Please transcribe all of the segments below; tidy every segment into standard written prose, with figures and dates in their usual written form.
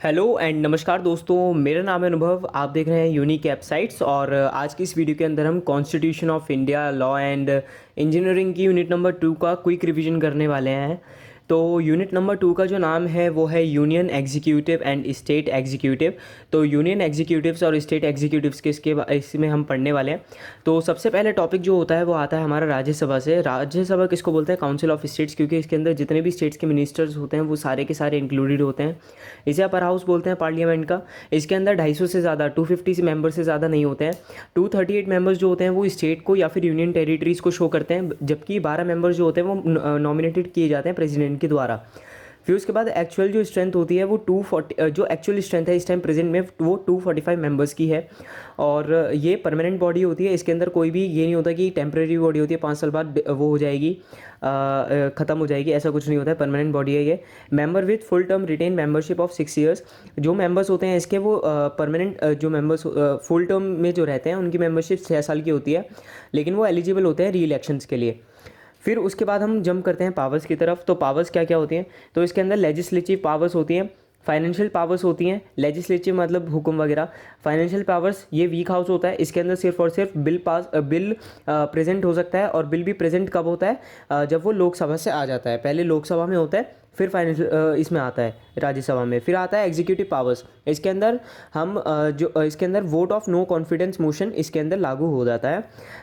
Hello and नमस्कार दोस्तों, मेरा नाम है अनुभव। आप देख रहे हैं यूनिक वेबसाइट्स और आज की इस वीडियो के अंदर हम constitution of India law and engineering की यूनिट नंबर 2 का क्विक रिवीजन करने वाले हैं। तो यूनिट नंबर 2 का जो नाम है वो है union executive and state executive. तो यूनियन एग्जीक्यूटिव्स और स्टेट एग्जीक्यूटिव्स के इसमें हम पढ़ने वाले हैं। तो सबसे पहले टॉपिक जो होता है वो आता है हमारा राज्यसभा से। राज्यसभा किसको बोलते हैं? काउंसिल ऑफ स्टेट्स, क्योंकि इसके अंदर जितने भी स्टेट्स के मिनिस्टर्स होते हैं वो सारे के सारे इंक्लूडेड होते हैं। इसे अपर हाउस बोलते हैं पार्लियामेंट का। इसके अंदर 250 से ज़्यादा 250 मेंबर से ज़्यादा नहीं होते हैं। 238 मेंबर्स जो होते हैं वो स्टेट को या फिर यूनियन टेरिटरीज़ को शो करते हैं, जबकि 12 मेंबर्स जो होते हैं वो नॉमिनेटेड किए जाते हैं प्रेसिडेंट के द्वारा। फिर उसके बाद एक्चुअल जो स्ट्रेंथ होती है वो 240, जो एक्चुअल स्ट्रेंथ है इस टाइम प्रेजेंट में वो 245 मेंबर्स की है। और ये परमानेंट बॉडी होती है। इसके अंदर कोई भी ये नहीं होता कि टेम्प्रेरी बॉडी होती है 5 साल बाद वो हो जाएगी, ख़त्म हो जाएगी, ऐसा कुछ नहीं होता है। परमानेंट बॉडी है ये। Member with full term retain membership of 6 years. जो मेंबर्स होते हैं इसके वो परमानेंट जो मेंबर्स फुल टर्म में जो रहते हैं उनकी मेंबरशिप 6 साल की होती है, लेकिन वो एलिजिबल होते हैं री इलेक्शंस के लिए। फिर उसके बाद हम जंप करते हैं पावर्स की तरफ। तो पावर्स क्या क्या होती हैं? तो इसके अंदर लेजिस्लेटिव पावर्स होती हैं, फाइनेंशियल पावर्स होती हैं। लेजिस्लेटिव मतलब हुक्म वगैरह। फाइनेंशियल पावर्स ये वीक हाउस होता है। इसके अंदर सिर्फ और सिर्फ बिल प्रेजेंट हो सकता है। और बिल भी प्रेजेंट कब होता है? जब वो लोकसभा से आ जाता है। पहले लोकसभा में होता है, फिर फाइनेंशियल इसमें आता है राज्यसभा में। फिर आता है एग्जीक्यूटिव पावर्स। इसके अंदर हम जो इसके अंदर vote of no confidence motion इसके अंदर लागू हो जाता है।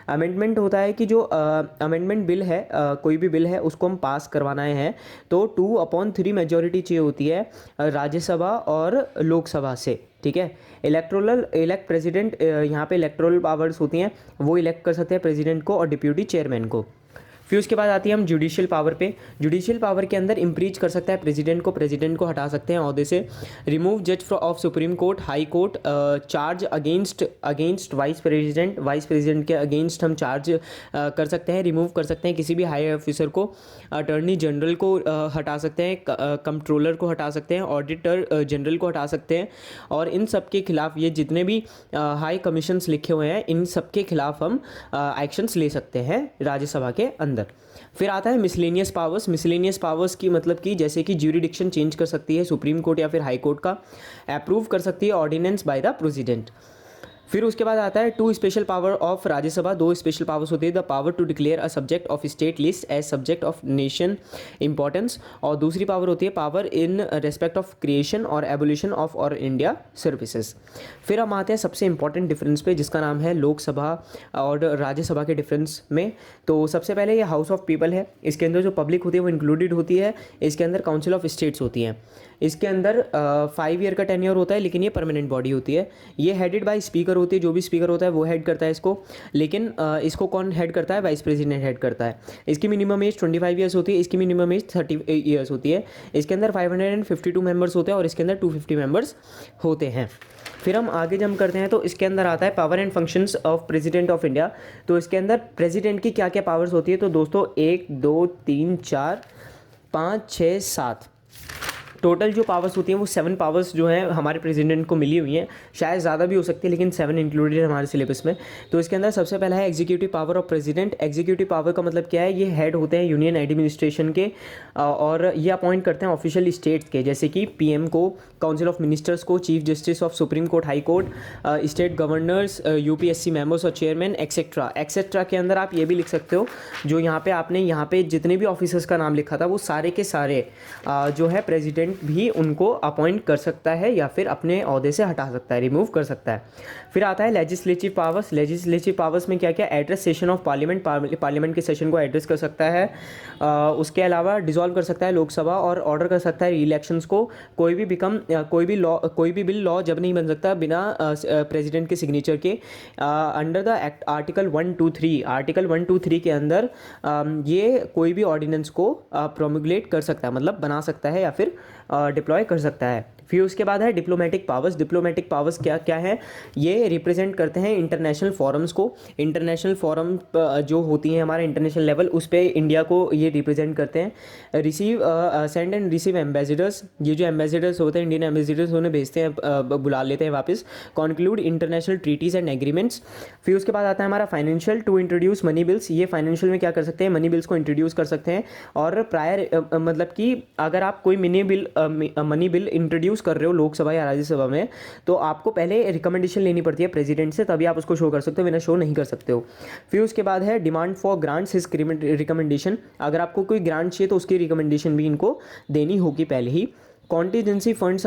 अमेंडमेंट होता है कि जो अमेंडमेंट बिल है, कोई भी बिल है उसको हम पास करवाना है तो 2/3 मेजोरिटी चाहिए होती है राज्यसभा और लोकसभा से। ठीक है। इलेक्ट प्रेसिडेंट, यहाँ पे इलेक्टोरल पावर्स होती हैं, वो इलेक्ट कर सकते हैं प्रेसिडेंट को और डिप्यूटी चेयरमैन को। फिर उसके बाद आती है हम जुडिशियल पावर पे। जुडिशियल पावर के अंदर इम्पीच कर सकता है प्रेसिडेंट को हटा सकते हैं ओहदे से। रिमूव जज of supreme court, high court. Charge against vice president के अगेंस्ट हम चार्ज कर सकते हैं, रिमूव कर सकते हैं किसी भी हाई ऑफिसर को। अटॉर्नी जनरल को हटा सकते हैं, कंट्रोलर को हटा सकते हैं, ऑडिटर जनरल को हटा सकते हैं। और इन सब के खिलाफ ये जितने भी हाई कमीशंस लिखे हुए हैं इन सब के खिलाफ हम एक्शंस ले सकते हैं राज्यसभा के अंदर। फिर आता है मिसलेनियस पावर्स। मिसलेनियस पावर्स की मतलब कि जैसे कि ज्यूरिडिक्शन चेंज कर सकती है सुप्रीम कोर्ट या फिर हाई कोर्ट का, अप्रूव कर सकती है ऑर्डिनेंस बाय द प्रेसिडेंट। फिर उसके बाद आता है 2 special power of Rajya Sabha. 2 special powers होती है। The power to declare a subject of state list as subject of nation importance. और दूसरी पावर होती है power in respect of creation और abolition of all India services. फिर हम आते हैं सबसे इंपॉर्टेंट डिफरेंस पे, जिसका नाम है लोकसभा और राज्यसभा के डिफरेंस में। तो सबसे पहले ये हाउस ऑफ पीपल है। इसके अंदर जो पब्लिक होती है वो इंक्लूडेड होती है। इसके अंदर काउंसिल ऑफ स्टेट्स होती हैं। इसके अंदर 5 ईयर का टेन्योर होता है, लेकिन ये परमानेंट बॉडी होती है। ये हेडेड बाय स्पीकर होती है। जो भी स्पीकर होता है वो हेड करता है इसको, लेकिन इसको कौन हेड करता है? वाइस प्रेसिडेंट हेड करता है। इसकी मिनिमम एज 25 ईयर्स होती है, इसकी मिनिमम एज 30 ईयर्स होती है। इसके अंदर 552 मेंबर्स होते हैं और इसके अंदर 250 मेंबर्स होते हैं। फिर हम आगे जंप करते हैं तो इसके अंदर आता है power and functions of president of India. तो इसके अंदर प्रेसिडेंट की क्या क्या पावर्स होती है? तो दोस्तों 1 2 3 4 5 6 7 टोटल जो पावर्स होती हैं वो 7 पावर्स जो हैं हमारे प्रेसिडेंट को मिली हुई हैं। शायद ज़्यादा भी हो सकती है, लेकिन 7 इंक्लूडेड है हमारे सिलेबस में। तो इसके अंदर सबसे पहला है executive power of president. Executive power का मतलब क्या है? ये हेड होते हैं यूनियन एडमिनिस्ट्रेशन के और ये अपॉइंट करते हैं ऑफिशियल स्टेट्स के, जैसे कि पीएम को, काउंसिल ऑफ मिनिस्टर्स को, chief justice of supreme court, high court, state governors, UPSC members और चेयरमैन एक्सेट्रा। एक्सेट्रा के अंदर आप ये भी लिख सकते हो, जो यहाँ पे आपने यहाँ पे जितने भी ऑफिसर्स का नाम लिखा था वो सारे के सारे जो है प्रेसिडेंट भी उनको अपॉइंट कर सकता है या फिर अपने ओहदे से हटा सकता है, रिमूव कर सकता है। फिर आता है लेजिस्लेटिव पावर्स। लेजिस्लेटिव पावर्स में क्या क्या? एड्रेस सेशन ऑफ पार्लियामेंट के सेशन को एड्रेस कर सकता है। उसके अलावा डिसॉल्व कर सकता है लोकसभा और ऑर्डर कर सकता है री इलेक्शंस को। कोई भी बिल लॉ जब नहीं बन सकता बिना प्रेसिडेंट के सिग्नेचर के। अंडर द एक्ट आर्टिकल 123 के अंदर ये कोई भी ऑर्डिनेंस को प्रोमुलेट कर सकता है, मतलब बना सकता है या फिर डिप्लॉय कर सकता है। फिर उसके बाद है डिप्लोमेटिक पावर्स। डिप्लोमेटिक पावर्स क्या क्या है? ये रिप्रेजेंट करते हैं इंटरनेशनल फोरम्स को। इंटरनेशनल फोरम जो होती हैं हमारे इंटरनेशनल लेवल, उस पर इंडिया को ये रिप्रेजेंट करते हैं। Send and receive ambassadors. ये जो एम्बेसडर्स होते हैं, इंडियन एम्बेसडर्स, उन्हें भेजते हैं, बुला लेते हैं वापस। Conclude international treaties and agreements. फिर उसके बाद आता है हमारा financial to introduce money bills. ये फाइनेंशियल में क्या कर सकते हैं? मनी बिल्स को इंट्रोड्यूस कर सकते हैं। और प्रायर मतलब कि अगर आप कोई मनी बिल इंट्रोड्यूस इंट्रोड्यूस कर रहे हो लोकसभा या राज्यसभा में, तो आपको पहले रिकमेंडेशन लेनी पड़ती है प्रेसिडेंट से, तभी आप उसको शो कर सकते हो, बिना शो नहीं कर सकते हो। फिर उसके बाद है demand for grants his recommendation, अगर आपको कोई ग्रांट चाहिए तो उसकी रिकमेंडेशन भी इनको देनी होगी पहले ही। Contingency funds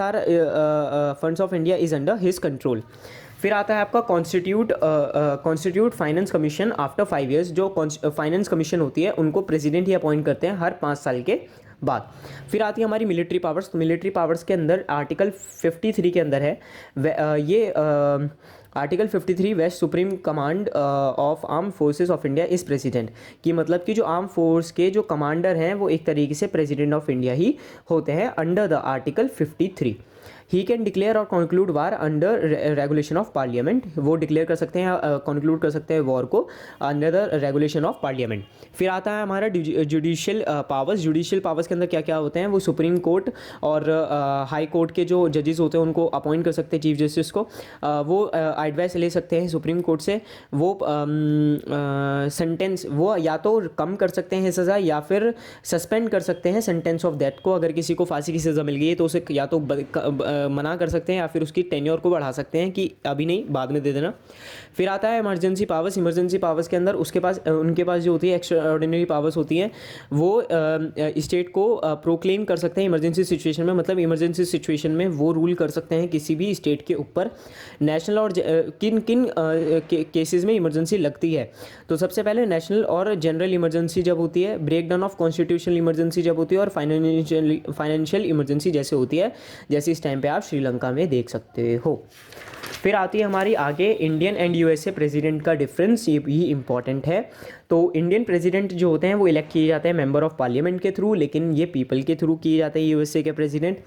of India is under his control. फिर आता है आपका constitute finance commission after 5 years, जो फाइनेंस कमीशन होती है उनको प्रेसिडेंट ही अपॉइंट करते हैं हर 5 साल के बाद। फिर आती है हमारी मिलिट्री पावर्स, तो मिलिट्री पावर्स के अंदर आर्टिकल 53 के अंदर है ये article 53 vest supreme command of arm forces of India is president, कि मतलब कि जो आर्म फोर्स के जो कमांडर हैं वो एक तरीके से प्रेसिडेंट ऑफ इंडिया ही होते हैं under the article 53। He can declare और conclude war under regulation of parliament, वो डिक्लेयर कर सकते हैं, कंक्लूड कर सकते हैं वॉर को under the regulation of parliament. फिर आता है हमारा जुडिशियल पावर्स। जुडिशियल पावर्स के अंदर क्या क्या होते हैं, वो सुप्रीम कोर्ट और हाई कोर्ट के जो जजेस होते हैं उनको अपॉइंट कर सकते हैं, चीफ जस्टिस को, वो एडवाइस ले सकते हैं सुप्रीम कोर्ट से, वो सेंटेंस वो या तो कम कर सकते हैं सज़ा या फिर सस्पेंड कर सकते हैं सेंटेंस ऑफ डेथ को, अगर किसी को फांसी की सज़ा मिल गई है तो उसे या तो मना कर सकते हैं या फिर उसकी टेन्योर को बढ़ा सकते हैं कि अभी नहीं बाद में दे देना। फिर आता है इमरजेंसी पावर्स। इमरजेंसी पावर्स के अंदर उनके पास जो होती है एक्स्ट्रा ऑर्डिनरी पावर्स होती हैं, वो स्टेट को प्रोक्लेम कर सकते हैं इमरजेंसी सिचुएशन में, मतलब इमरजेंसी सिचुएशन में वो रूल कर सकते हैं किसी भी स्टेट के ऊपर नेशनल और किन किन केसेस में इमरजेंसी लगती है। तो सबसे पहले नेशनल और जनरल इमरजेंसी जब होती है, breakdown of constitutional emergency जब होती है, और फाइनेंशियल इमरजेंसी जैसे होती है, जैसे इस टाइम पे आप श्रीलंका में देख सकते हो। फिर आती है हमारी आगे इंडियन एंड यूएसए प्रेसिडेंट का डिफरेंस, ये भी इंपॉर्टेंट है। तो इंडियन प्रेसिडेंट जो होते हैं वो इलेक्ट किए जाते हैं मेंबर ऑफ पार्लियामेंट के थ्रू, लेकिन ये पीपल के थ्रू किए जाते हैं यूएसए के प्रेसिडेंट।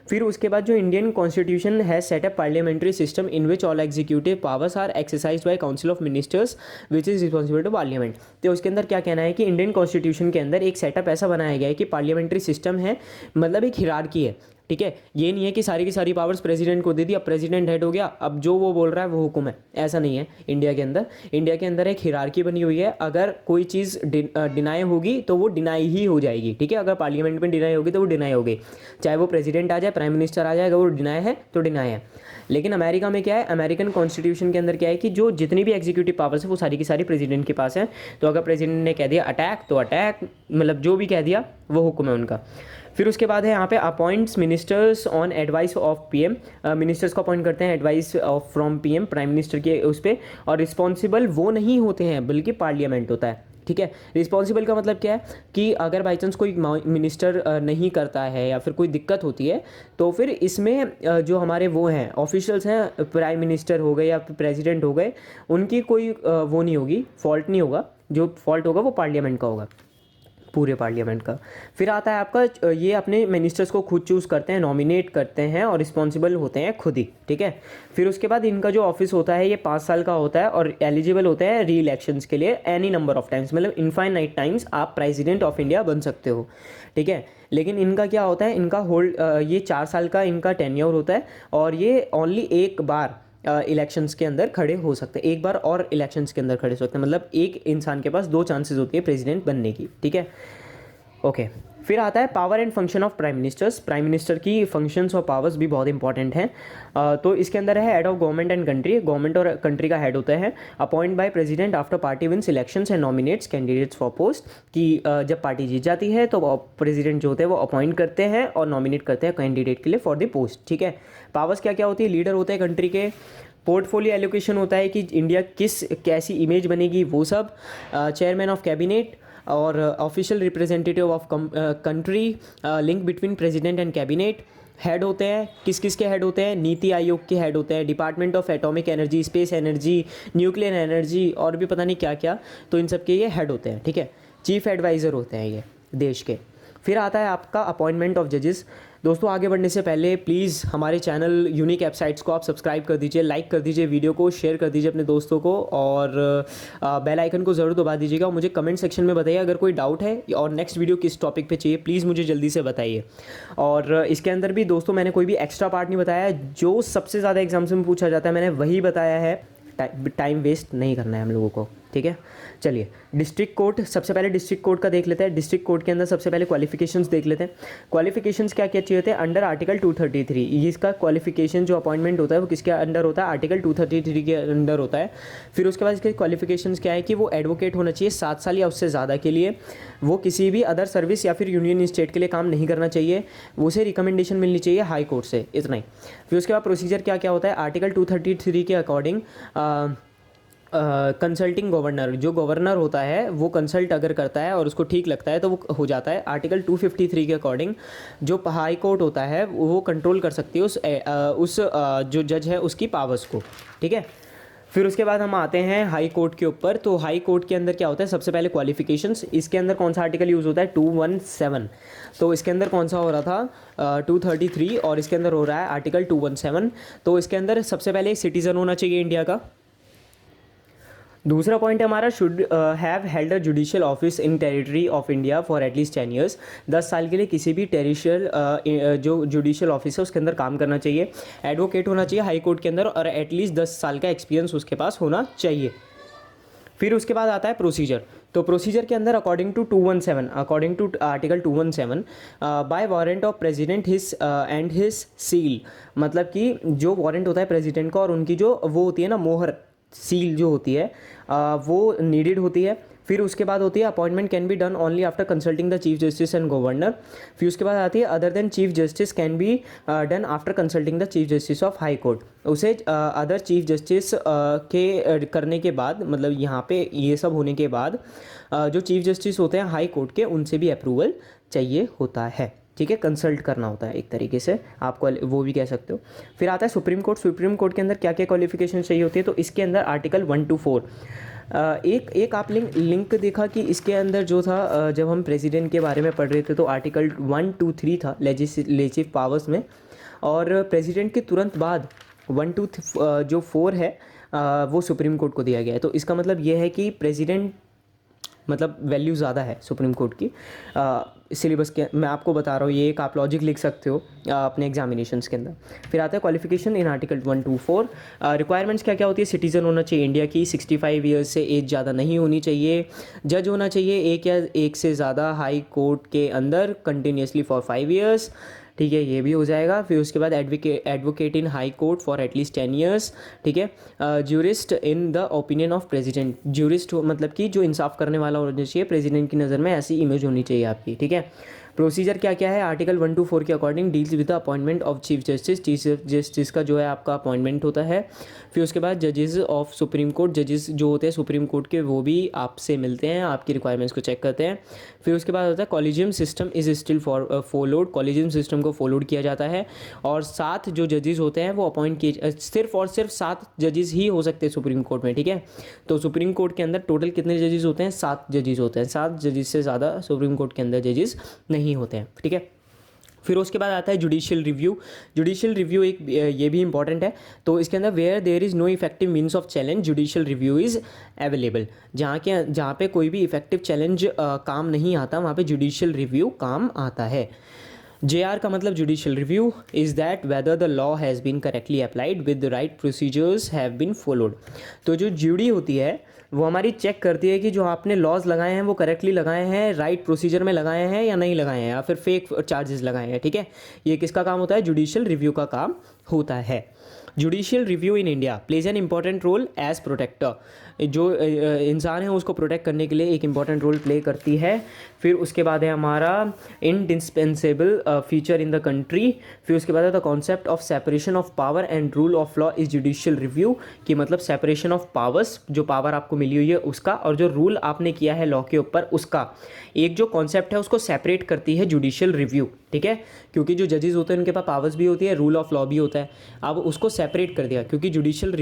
फिर उसके बाद जो इंडियन कॉन्स्टिट्यूशन है setup parliamentary system in which all executive powers are exercise by council of ministers which is responsible to parliament. तो उसके अंदर क्या कहना है कि इंडियन कॉन्स्टिट्यूशन के अंदर एक सेटअप ऐसा बनाया गया है कि पार्लियामेंट्री सिस्टम है, मतलब एक हिरार्की है, ठीक है। ये नहीं है कि सारी की सारी पावर्स प्रेसिडेंट को दे दी, अब प्रेसिडेंट हेड हो गया, अब जो वो बोल रहा है वो हुक्म है, ऐसा नहीं है। इंडिया के अंदर एक हिरार्की बनी हुई है, अगर कोई चीज़ डिनाई होगी तो वो डिनाई ही हो जाएगी, ठीक है। अगर पार्लियामेंट में डिनाई होगी तो वो डिनाई होगी, चाहे वो प्रेसिडेंट आ जाए, प्राइम मिनिस्टर आ जाए, अगर वो डिनाई है तो डिनाई है। लेकिन अमेरिका में क्या है, अमेरिकन कॉन्स्टिट्यूशन के अंदर क्या है कि जो जितनी भी एग्जीक्यूटिव पावर्स है वो सारी की सारी प्रेसिडेंट के पास है। तो अगर प्रेसिडेंट ने कह दिया अटैक तो अटैक, मतलब जो भी कह दिया वो हुक्म है उनका। फिर उसके बाद है यहाँ पे appoints ministers on advice of PM, ministers को अपॉइंट करते हैं advice of from PM, prime minister के उस पर, और रिस्पॉन्सिबल वो नहीं होते हैं बल्कि पार्लियामेंट होता है, ठीक है। रिस्पॉन्सिबल का मतलब क्या है कि अगर बाई चांस कोई मिनिस्टर नहीं करता है या फिर कोई दिक्कत होती है तो फिर इसमें जो हमारे वो हैं ऑफिशियल्स हैं, प्राइम मिनिस्टर हो गए या प्रेसिडेंट हो गए, उनकी कोई वो नहीं होगी, फॉल्ट नहीं होगा, जो फॉल्ट होगा वो पार्लियामेंट का होगा, पूरे पार्लियामेंट का। फिर आता है आपका ये अपने मिनिस्टर्स को खुद चूज़ करते हैं, नॉमिनेट करते हैं और रिस्पॉन्सिबल होते हैं खुद ही, ठीक है। फिर उसके बाद इनका जो ऑफिस होता है ये 5 साल का होता है और एलिजिबल होते हैं री इलेक्शंस के लिए एनी नंबर ऑफ टाइम्स, मतलब इनफाइनाइट टाइम्स आप प्रेसिडेंट ऑफ इंडिया बन सकते हो, ठीक है। लेकिन इनका क्या होता है, इनका ये 4 साल का इनका टेन्योर होता है और ये ओनली एक बार इलेक्शंस के अंदर खड़े हो सकते हैं, एक बार और इलेक्शंस के अंदर खड़े हो सकते हैं, मतलब एक इंसान के पास 2 चांसेस होती है प्रेसिडेंट बनने की, ठीक है। ओके। फिर आता है power and function of prime ministers. Prime minister की फंक्शंस और पावर्स भी बहुत इंपॉर्टेंट हैं। तो इसके अंदर है head of government and country, government और कंट्री का हेड होता है, appoint by president after party wins elections and nominates candidates for post, कि जब पार्टी जीत जाती है तो प्रेसिडेंट जो होते हैं वो अपॉइंट करते हैं और नॉमिनेट करते हैं कैंडिडेट के लिए फॉर द पोस्ट, ठीक है। पावर्स क्या क्या होती है, लीडर होते हैं कंट्री के, पोर्टफोलियो एलोकेशन होता है कि इंडिया कैसी इमेज बनेगी वो सब, चेयरमैन ऑफ कैबिनेट और official representative of country, link between president and cabinet, head होते हैं, किस किस के हेड होते हैं, नीति आयोग के हेड होते हैं, department of atomic energy, space energy, nuclear energy और भी पता नहीं क्या क्या, तो इन सब के ये हेड होते हैं, ठीक है। चीफ एडवाइज़र होते हैं ये देश के। फिर आता है आपका अपॉइंटमेंट ऑफ जजेस। दोस्तों आगे बढ़ने से पहले प्लीज़ हमारे चैनल यूनिक वेबसाइट्स को आप सब्सक्राइब कर दीजिए, लाइक कर दीजिए, वीडियो को शेयर कर दीजिए अपने दोस्तों को और बेल आइकन को ज़रूर दबा दीजिएगा। मुझे कमेंट सेक्शन में बताइए अगर कोई डाउट है और नेक्स्ट वीडियो किस टॉपिक पे चाहिए, प्लीज़ मुझे जल्दी से बताइए। और इसके अंदर भी दोस्तों मैंने कोई भी एक्स्ट्रा पार्ट नहीं बताया, जो सबसे ज़्यादा एग्जाम्स में पूछा जाता है मैंने वही बताया है, टाइम वेस्ट नहीं करना है हम लोगों को। ठीक है। चलिए डिस्ट्रिक्ट कोर्ट, सबसे पहले डिस्ट्रिक्ट कोर्ट का देख लेते हैं। डिस्ट्रिक्ट कोर्ट के अंदर सबसे पहले क्वालिफिकेशंस देख लेते हैं। क्वालिफिकेशंस क्या क्या चाहिए होते हैं? अंडर आर्टिकल 233, इसका क्वालिफिकेशन जो अपॉइंटमेंट होता है वो किसके अंडर होता है? आर्टिकल 233 के अंडर होता है। फिर उसके बाद इसके क्वालिफिकेशंस क्या है कि वो एडवोकेट होना चाहिए 7 साल या उससे ज़्यादा के लिए, वो किसी भी अदर सर्विस या फिर यूनियन स्टेट के लिए काम नहीं करना चाहिए, उसे रिकमेंडेशन मिलनी चाहिए हाई कोर्ट से, इतना ही। फिर उसके बाद प्रोसीजर क्या क्या होता है? आर्टिकल 233 के अकॉर्डिंग कंसल्टिंग गवर्नर, जो गवर्नर होता है वो कंसल्ट अगर करता है और उसको ठीक लगता है तो वो हो जाता है। आर्टिकल 253 के अकॉर्डिंग जो हाई कोर्ट होता है वो कंट्रोल कर सकती है उस जो जज है उसकी पावर्स को, ठीक है। फिर उसके बाद हम आते हैं हाई कोर्ट के ऊपर। तो हाई कोर्ट के अंदर क्या होता है? सबसे पहले क्वालिफिकेशंस, इसके अंदर कौन सा आर्टिकल यूज़ होता है? 217। तो इसके अंदर कौन सा हो रहा था? 233, और इसके अंदर हो रहा है आर्टिकल 217। तो इसके अंदर सबसे पहले सिटीज़न होना चाहिए इंडिया का। दूसरा पॉइंट है हमारा, should have held a judicial office in territory of India for at least 10 years. 10 साल के लिए किसी भी टेरिशियल जो जुडिशियल ऑफिस है उसके अंदर काम करना चाहिए। एडवोकेट होना चाहिए हाई कोर्ट के अंदर, और एटलीस्ट 10 साल का एक्सपीरियंस उसके पास होना चाहिए। फिर उसके बाद आता है प्रोसीजर। तो प्रोसीजर के अंदर according to 217, according to article 217, by warrant of president his and his seal, मतलब कि जो वारंट होता है प्रेसिडेंट का और उनकी जो वो होती है ना मोहर, सील जो होती है, वो नीडेड होती है। फिर उसके बाद होती है appointment can be done only after consulting the chief justice and governor. फिर उसके बाद आती है other than chief justice can be done after consulting the chief justice of high court. उसे अदर चीफ जस्टिस के करने के बाद, मतलब यहाँ पे ये सब होने के बाद जो चीफ जस्टिस होते हैं हाई कोर्ट के, उनसे भी अप्रूवल चाहिए होता है, ठीक है। कंसल्ट करना होता है एक तरीके से, आपको वो भी कह सकते हो। फिर आता है सुप्रीम कोर्ट। सुप्रीम कोर्ट के अंदर क्या क्या क्वालिफिकेशन चाहिए होती है? तो इसके अंदर आर्टिकल 1 to 4, एक आप लिंक देखा कि इसके अंदर जो था, जब हम प्रेसिडेंट के बारे में पढ़ रहे थे तो आर्टिकल 1 to 3 था लेजिस्लेटिव पावर्स में, और प्रेसिडेंट के तुरंत बाद 1 to जो 4 है वो सुप्रीम कोर्ट को दिया गया है। तो इसका मतलब ये है कि प्रेसिडेंट मतलब वैल्यू ज़्यादा है सुप्रीम कोर्ट की। सिलेबस के मैं आपको बता रहा हूँ, ये एक आप लॉजिक लिख सकते हो अपने एग्जामिनेशंस के अंदर। फिर आता है qualification in article 1 to 4। Requirements क्या क्या होती है? सिटीज़न होना चाहिए इंडिया की, 65 ईयर्स से एज ज़्यादा नहीं होनी चाहिए, जज होना चाहिए एक या एक से ज़्यादा हाई कोर्ट के अंदर कंटिन्यूसली फॉर 5 ईयर्स, ठीक है, ये भी हो जाएगा। फिर उसके बाद advocate in high court for at least 10 years, ठीक है। Jurist in the opinion of president, jurist मतलब कि जो इंसाफ करने वाला होना चाहिए प्रेसिडेंट की नज़र में, ऐसी इमेज होनी चाहिए आपकी, ठीक है। प्रोसीजर क्या क्या है? आर्टिकल 1 to 4 के according deals with the appointment of chief justice, chief justice का जो है आपका अपॉइंटमेंट होता है। फिर उसके बाद जजेस ऑफ सुप्रीम कोर्ट, जजेस जो होते हैं सुप्रीम कोर्ट के वो भी आपसे मिलते हैं, आपकी रिक्वायरमेंट्स को चेक करते हैं। फिर उसके बाद होता है collegium system is still followed, collegium system को फॉलोड किया जाता है, और 7 जो जजेस होते हैं वो अपॉइंट किए, सिर्फ और सिर्फ 7 जजेस ही हो सकते हैं सुप्रीम कोर्ट में, ठीक है। तो सुप्रीम कोर्ट के अंदर टोटल कितने जजेस होते हैं? 7 जजेस होते हैं, 7 जजेस से ज़्यादा सुप्रीम कोर्ट के अंदर जजेस नहीं होते हैं, ठीक है। फिर उसके बाद आता है जुडिशियल रिव्यू। जुडिशियल रिव्यू एक ये भी इंपॉर्टेंट है। तो इसके अंदर where there is no effective means of challenge judicial review is available, जहाँ पे कोई भी इफेक्टिव चैलेंज काम नहीं आता वहाँ पे जुडिशियल रिव्यू काम आता है। JR का मतलब judicial review is that whether the law has been correctly applied with the right procedures have been followed. तो जो ज्यूडी होती है वो हमारी चेक करती है कि जो आपने लॉज लगाए हैं वो करेक्टली लगाए हैं, राइट प्रोसीजर में लगाए हैं या नहीं लगाए हैं, या फिर फेक चार्जेस लगाए हैं, ठीक है। ये किसका काम होता है? जुडिशियल रिव्यू का काम होता है। Judicial review in India plays an important role as protector, जो इंसान है उसको प्रोटेक्ट करने के लिए एक इंपॉर्टेंट रोल प्ले करती है। फिर उसके बाद है हमारा indispensable feature in the country. फिर उसके बाद है the concept of separation of power and rule of law is judicial review, कि मतलब सेपरेशन ऑफ पावर्स, जो पावर आपको मिली हुई है उसका, और जो रूल आपने किया है लॉ के ऊपर उसका, एक जो कॉन्सेप्ट है उसको सेपरेट करती है जुडिशियल रिव्यू, ठीक है। क्योंकि जो जजेस होते हैं उनके पास पावर्स भी होती है, रूल ऑफ लॉ भी होता है, अब उसको सेपरेट कर दिया क्योंकि जुडिशियल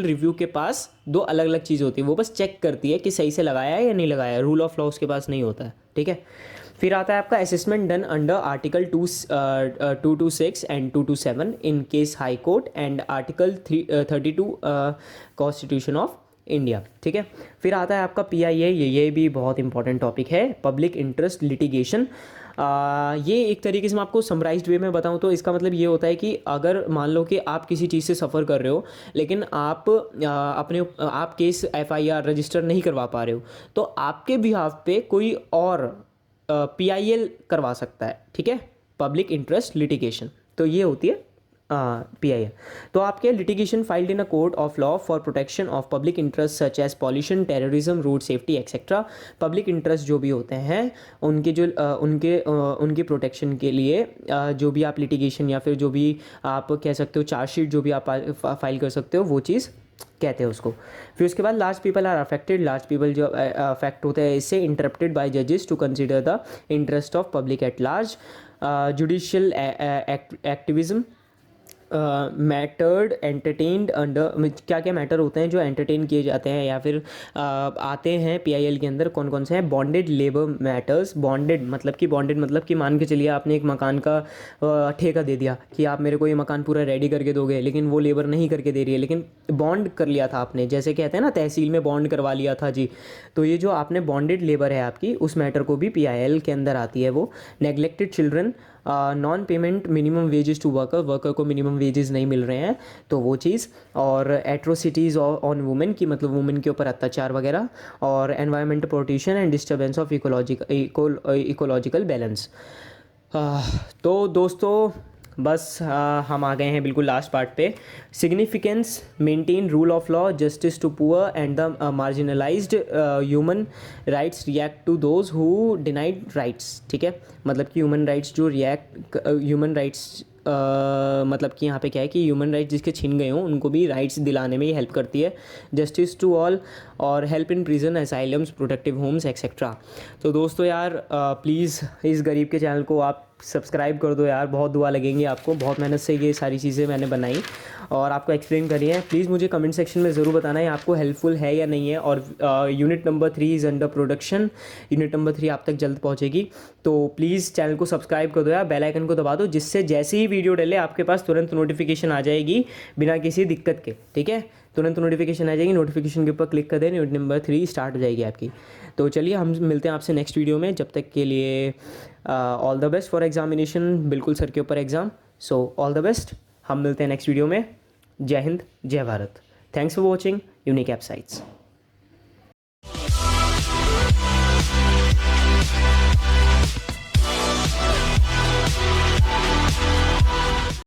रिव्यू के पास 2 अलग अलग चीज़ होती है, वो बस चेक करती है कि सही से लगाया है या नहीं लगाया है, रूल ऑफ लॉ उसके पास नहीं होता है, ठीक है। फिर आता है आपका assessment done under article 226 and 227 in case high court and article 32 constitution of India, ठीक है। फिर आता है आपका PIA, ये भी बहुत इंपॉर्टेंट टॉपिक है, पब्लिक इंटरेस्ट लिटिगेशन। ये एक तरीके से मैं आपको समराइज्ड वे में बताऊं तो इसका मतलब ये होता है कि अगर मान लो कि आप किसी चीज़ से सफ़र कर रहे हो, लेकिन आप आप केस एफआईआर रजिस्टर नहीं करवा पा रहे हो, तो आपके बिहाफ पे कोई और पीआईएल करवा सकता है, ठीक है, पब्लिक इंटरेस्ट लिटिगेशन। तो ये होती है पीआईएल। तो आपके litigation filed in a court of law for protection of public interest such as pollution, terrorism, road safety etcetera. Public interest जो भी होते हैं उनके जो उनके प्रोटेक्शन के लिए जो भी आप लिटिगेशन या फिर जो भी आप कह सकते हो चार्जशीट जो भी आप फाइल कर सकते हो, वो चीज़ कहते हैं उसको। फिर उसके बाद large people are affected. Large people जो अफेक्ट होते हैं इससे, इंटरप्टेड बाय जजेस to consider the interest of public at large. Judicial activism, matters entertained under, क्या क्या मैटर होते हैं जो एंटरटेन किए जाते हैं या फिर आते हैं पीआईएल के अंदर, कौन कौन से हैं? Bonded labour matters. बॉन्डेड मतलब कि मान के चलिए आपने एक मकान का ठेका दे दिया कि आप मेरे को ये मकान पूरा रेडी करके दोगे, लेकिन वो लेबर नहीं करके दे रही है, लेकिन बॉन्ड कर लिया था आपने, जैसे कहते हैं ना तहसील में बॉन्ड करवा लिया था जी। तो ये जो आपने बॉन्डेड लेबर है आपकी, उस मैटर को भी पीआईएल के अंदर आती है वो। Neglected children, non payment minimum wages to worker को मिनिमम वेजेस नहीं मिल रहे हैं, तो वो चीज़। और एट्रोसिटीज़ ऑन वुमेन की, मतलब वुमेन के ऊपर अत्याचार वगैरह। और environmental protection and disturbance of ecological balance. तो दोस्तों बस हम आ गए हैं बिल्कुल लास्ट पार्ट पे। Significance, maintain rule of law, justice to poor and the marginalized, human rights react to those who denied rights, ठीक है। मतलब कि ह्यूमन राइट्स जो ह्यूमन राइट्स मतलब कि यहाँ पे क्या है कि ह्यूमन राइट्स जिसके छीन गए हों उनको भी राइट्स दिलाने में ही हेल्प करती है। जस्टिस टू ऑल, और help in prison, asylums, protective homes etcetera. तो दोस्तों यार प्लीज़ इस गरीब के चैनल को आप सब्सक्राइब कर दो यार, बहुत दुआ लगेंगी आपको। बहुत मेहनत से ये सारी चीज़ें मैंने बनाई और आपको एक्सप्लेन करी है। प्लीज़ मुझे कमेंट सेक्शन में ज़रूर बताना है आपको हेल्पफुल है या नहीं है। और unit number 3 is under production. Unit number 3 आप तक जल्द पहुँचेगी, तो प्लीज़ चैनल को सब्सक्राइब कर दो यार, बेल आइकन को दबा दो, जिससे जैसे ही वीडियो डले आपके पास तुरंत नोटिफिकेशन आ जाएगी बिना किसी दिक्कत के, ठीक है। तुरंत नोटिफिकेशन आ जाएगी, नोटिफिकेशन के ऊपर क्लिक कर दें, यूनिट नंबर 3 स्टार्ट हो जाएगी आपकी। तो चलिए हम मिलते हैं आपसे नेक्स्ट वीडियो में, जब तक के लिए all the best for examination. बिल्कुल सर के ऊपर exam, so all the best. हम मिलते हैं नेक्स्ट वीडियो में। जय हिंद, जय Bharat. Thanks for watching unique app sites.